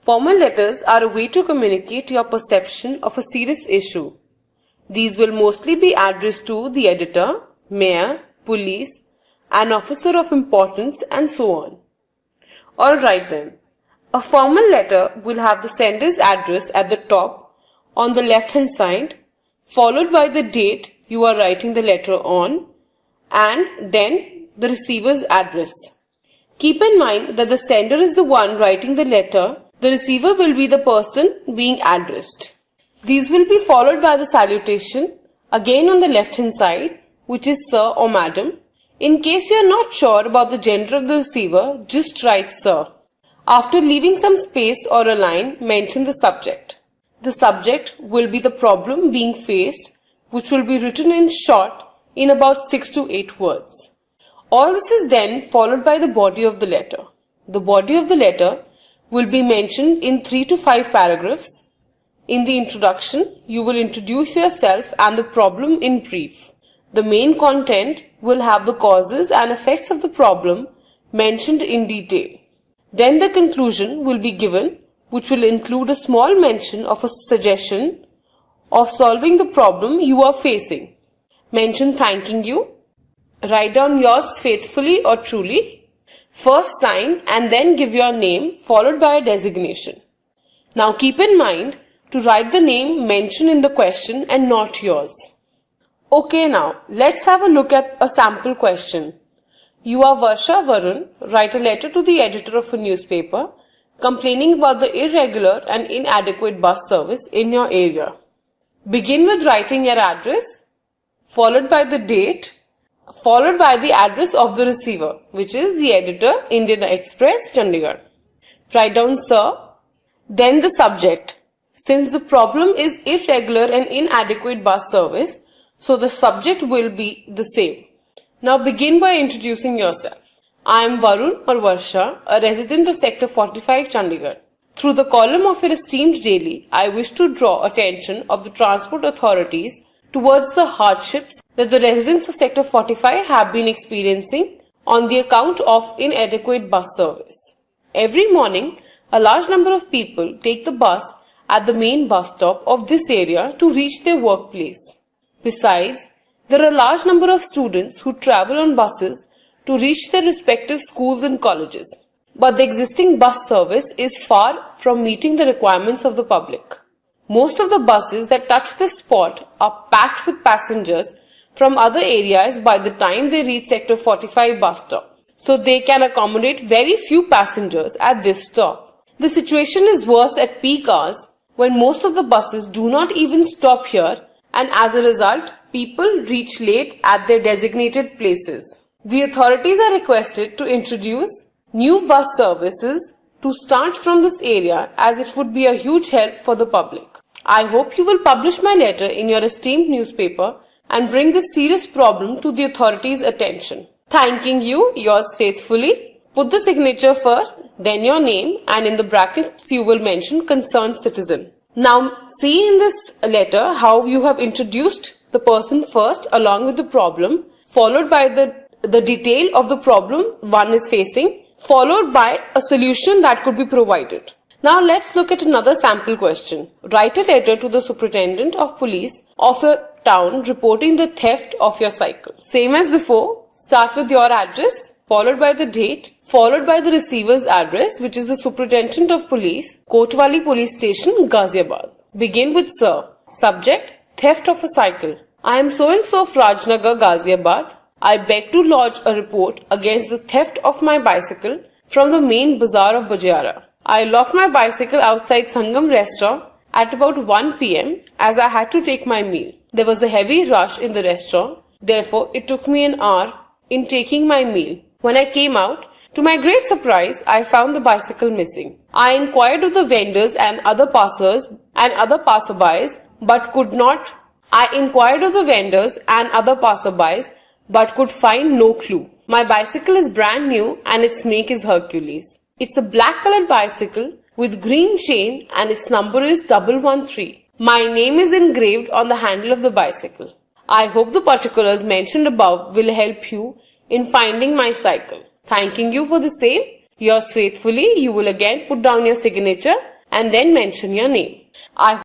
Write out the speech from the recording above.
Formal letters are a way to communicate your perception of a serious issue. These will mostly be addressed to the editor, mayor, police, an officer of importance, and so on. Alright then. A formal letter will have the sender's address at the top on the left hand side, followed by the date you are writing the letter on, and then the receiver's address. Keep in mind that the sender is the one writing the letter, the receiver will be the person being addressed. These will be followed by the salutation, again on the left hand side, which is sir or madam. In case you are not sure about the gender of the receiver, just write sir. After leaving some space or a line, mention the subject. The subject will be the problem being faced, which will be written in short in about 6 to 8 words. All this is then followed by the body of the letter. The body of the letter will be mentioned in 3 to 5 paragraphs. In the introduction, you will introduce yourself and the problem in brief. The main content will have the causes and effects of the problem mentioned in detail. Then the conclusion will be given, which will include a small mention of a suggestion of solving the problem you are facing. Mention thanking you. Write down yours faithfully or truly. First sign and then give your name followed by a designation. Now keep in mind to write the name mentioned in the question and not yours. Okay, now let's have a look at a sample question. You are Varsha Varun. Write a letter to the editor of a newspaper complaining about the irregular and inadequate bus service in your area. Begin with writing your address, followed by the date, followed by the address of the receiver, which is the editor, Indian Express, Chandigarh. Write down sir, then the subject. Since the problem is irregular and inadequate bus service, so the subject will be the same. Now begin by introducing yourself. I am Varun or Varsha, a resident of Sector 45, Chandigarh. Through the column of your esteemed daily, I wish to draw attention of the transport authorities towards the hardships that the residents of Sector 45 have been experiencing on the account of inadequate bus service. Every morning, a large number of people take the bus at the main bus stop of this area to reach their workplace. Besides, there are a large number of students who travel on buses to reach their respective schools and colleges. But the existing bus service is far from meeting the requirements of the public. Most of the buses that touch this spot are packed with passengers from other areas by the time they reach Sector 45 bus stop, so they can accommodate very few passengers at this stop. The situation is worse at peak hours when most of the buses do not even stop here, and as a result, people reach late at their designated places. The authorities are requested to introduce new bus services to start from this area, as it would be a huge help for the public. I hope you will publish my letter in your esteemed newspaper and bring this serious problem to the authorities' attention. Thanking you, yours faithfully. Put the signature first, then your name, and in the brackets you will mention concerned citizen. Now see in this letter how you have introduced the person first along with the problem, followed by the detail of the problem one is facing, followed by a solution that could be provided. Now let's look at another sample question. Write a letter to the superintendent of police of your town reporting the theft of your cycle. Same as before, start with your address, followed by the date, followed by the receiver's address, which is the superintendent of police, Kotwali Police Station, Ghaziabad. Begin with sir. Subject, theft of a cycle. I am so-and-so of Rajnagar, Ghaziabad. I beg to lodge a report against the theft of my bicycle from the main bazaar of Bajiara. I locked my bicycle outside Sangam restaurant at about 1 p.m. as I had to take my meal. There was a heavy rush in the restaurant, therefore it took me an hour in taking my meal. When I came out, to my great surprise, I found the bicycle missing. I inquired of the vendors and other passerbys, but could find no clue. My bicycle is brand new and its make is Hercules. It's a black colored bicycle with green chain and its number is 113. My name is engraved on the handle of the bicycle. I hope the particulars mentioned above will help you in finding my cycle. Thanking you for the same. Yours faithfully. You will again put down your signature and then mention your name. I